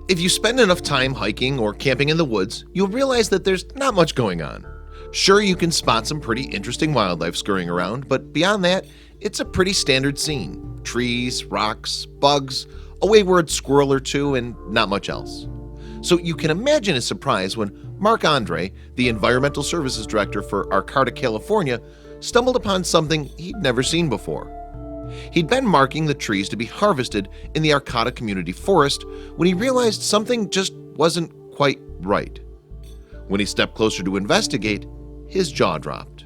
If you spend enough time hiking or camping in the woods, you'll realize that there's not much going on. Sure, you can spot some pretty interesting wildlife scurrying around, but beyond that, it's a pretty standard scene. Trees, rocks, bugs, a wayward squirrel or two, and not much else. So you can imagine his surprise when Mark Andre, the Environmental Services Director for Arcata, California, stumbled upon something he'd never seen before. He'd been marking the trees to be harvested in the Arcata Community Forest when he realized something just wasn't quite right. When he stepped closer to investigate, his jaw dropped.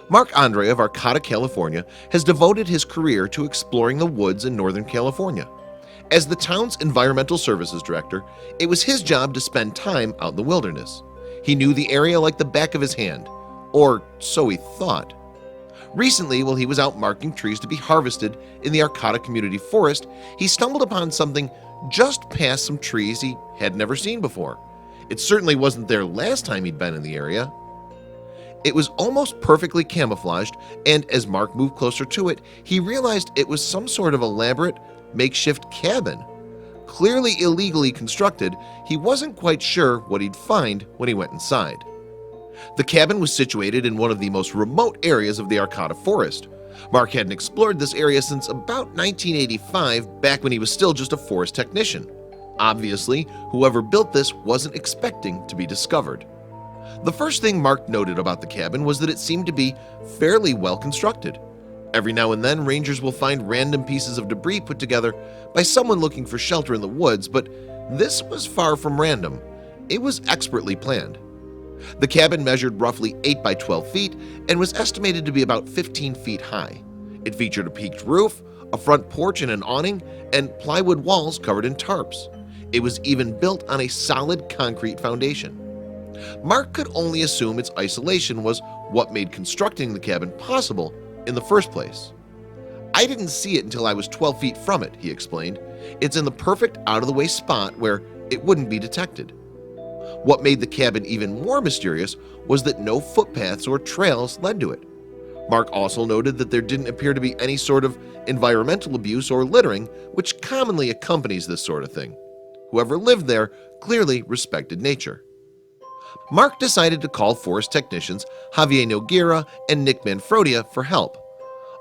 Mark Andre of Arcata, California, has devoted his career to exploring the woods in Northern California. As the town's environmental services director, it was his job to spend time out in the wilderness. He knew the area like the back of his hand, or so he thought. Recently, while he was out marking trees to be harvested in the Arcata Community Forest, he stumbled upon something just past some trees he had never seen before. It certainly wasn't there last time he'd been in the area. It was almost perfectly camouflaged, and as Mark moved closer to it, he realized it was some sort of elaborate, makeshift cabin. Clearly illegally constructed, he wasn't quite sure what he'd find when he went inside. The cabin was situated in one of the most remote areas of the Arcata Forest. Mark hadn't explored this area since about 1985, back when he was still just a forest technician. Obviously, whoever built this wasn't expecting to be discovered. The first thing Mark noted about the cabin was that it seemed to be fairly well constructed. Every now and then, rangers will find random pieces of debris put together by someone looking for shelter in the woods, but this was far from random. It was expertly planned. The cabin measured roughly 8 by 12 feet and was estimated to be about 15 feet high. It featured a peaked roof, a front porch and an awning, and plywood walls covered in tarps. It was even built on a solid concrete foundation. Mark could only assume its isolation was what made constructing the cabin possible in the first place. "I didn't see it until I was 12 feet from it," he explained. "It's in the perfect out-of-the-way spot where it wouldn't be detected." What made the cabin even more mysterious was that no footpaths or trails led to it. Mark also noted that there didn't appear to be any sort of environmental abuse or littering, which commonly accompanies this sort of thing. Whoever lived there clearly respected nature. Mark decided to call forest technicians Javier Noguera and Nick Manfrodia for help.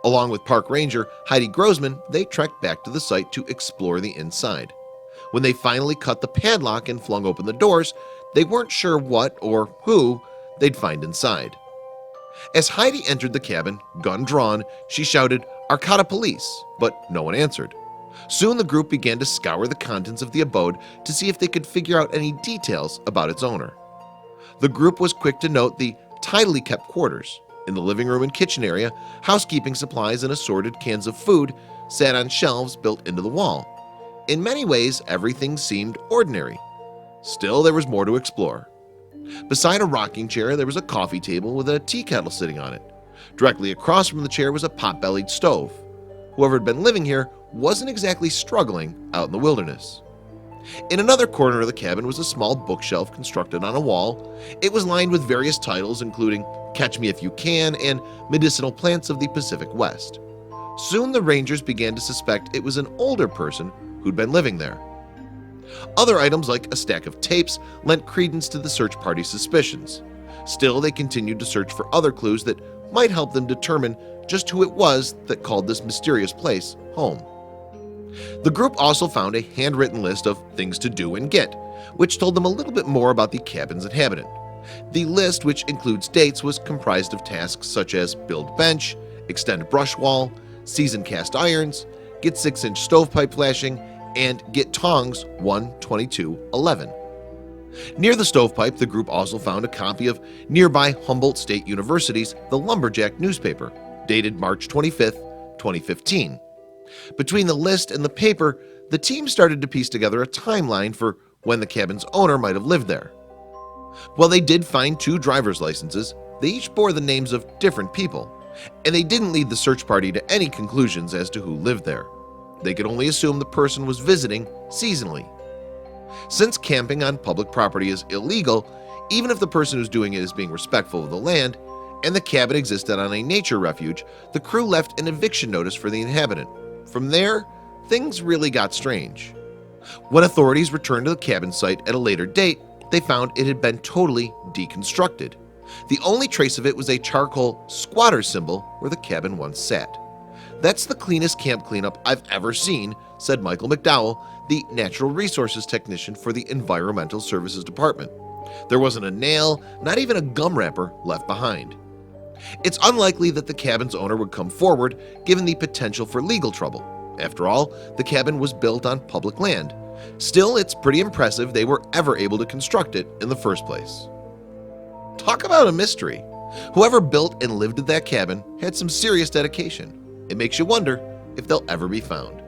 Along with park ranger Heidi Grossman, they trekked back to the site to explore the inside. When they finally cut the padlock and flung open the doors, they weren't sure what or who they'd find inside. As Heidi entered the cabin, gun drawn, she shouted, "Arcata Police," but no one answered. Soon the group began to scour the contents of the abode to see if they could figure out any details about its owner. The group was quick to note the tidily kept quarters. In the living room and kitchen area, housekeeping supplies and assorted cans of food sat on shelves built into the wall. In many ways, everything seemed ordinary. Still, there was more to explore. Beside a rocking chair, there was a coffee table with a tea kettle sitting on it. Directly across from the chair was a pot-bellied stove. Whoever had been living here wasn't exactly struggling out in the wilderness. In another corner of the cabin was a small bookshelf constructed on a wall. It was lined with various titles, including Catch Me If You Can and Medicinal Plants of the Pacific West. Soon the rangers began to suspect it was an older person who'd been living there. Other items, like a stack of tapes, lent credence to the search party's suspicions. Still, they continued to search for other clues that might help them determine just who it was that called this mysterious place home. The group also found a handwritten list of things to do and get, which told them a little bit more about the cabin's inhabitant. The list, which includes dates, was comprised of tasks such as build bench, extend brush wall, season cast irons, get 6-inch stovepipe flashing, and get tongs 1/22/11. Near the stovepipe, the group also found a copy of nearby Humboldt State University's The Lumberjack newspaper, dated March 25, 2015. Between the list and the paper, the team started to piece together a timeline for when the cabin's owner might have lived there. While they did find 2 driver's licenses, they each bore the names of different people, and they didn't lead the search party to any conclusions as to who lived there. They could only assume the person was visiting seasonally. Since camping on public property is illegal, even if the person who's doing it is being respectful of the land, and the cabin existed on a nature refuge, the crew left an eviction notice for the inhabitant. From there, things really got strange. When authorities returned to the cabin site at a later date, they found it had been totally deconstructed. The only trace of it was a charcoal squatter symbol where the cabin once sat. "That's the cleanest camp cleanup I've ever seen," said Michael McDowell, the Natural Resources Technician for the Environmental Services Department. "There wasn't a nail, not even a gum wrapper left behind." It's unlikely that the cabin's owner would come forward, given the potential for legal trouble. After all, the cabin was built on public land. Still, it's pretty impressive they were ever able to construct it in the first place. Talk about a mystery. Whoever built and lived in that cabin had some serious dedication. It makes you wonder if they'll ever be found.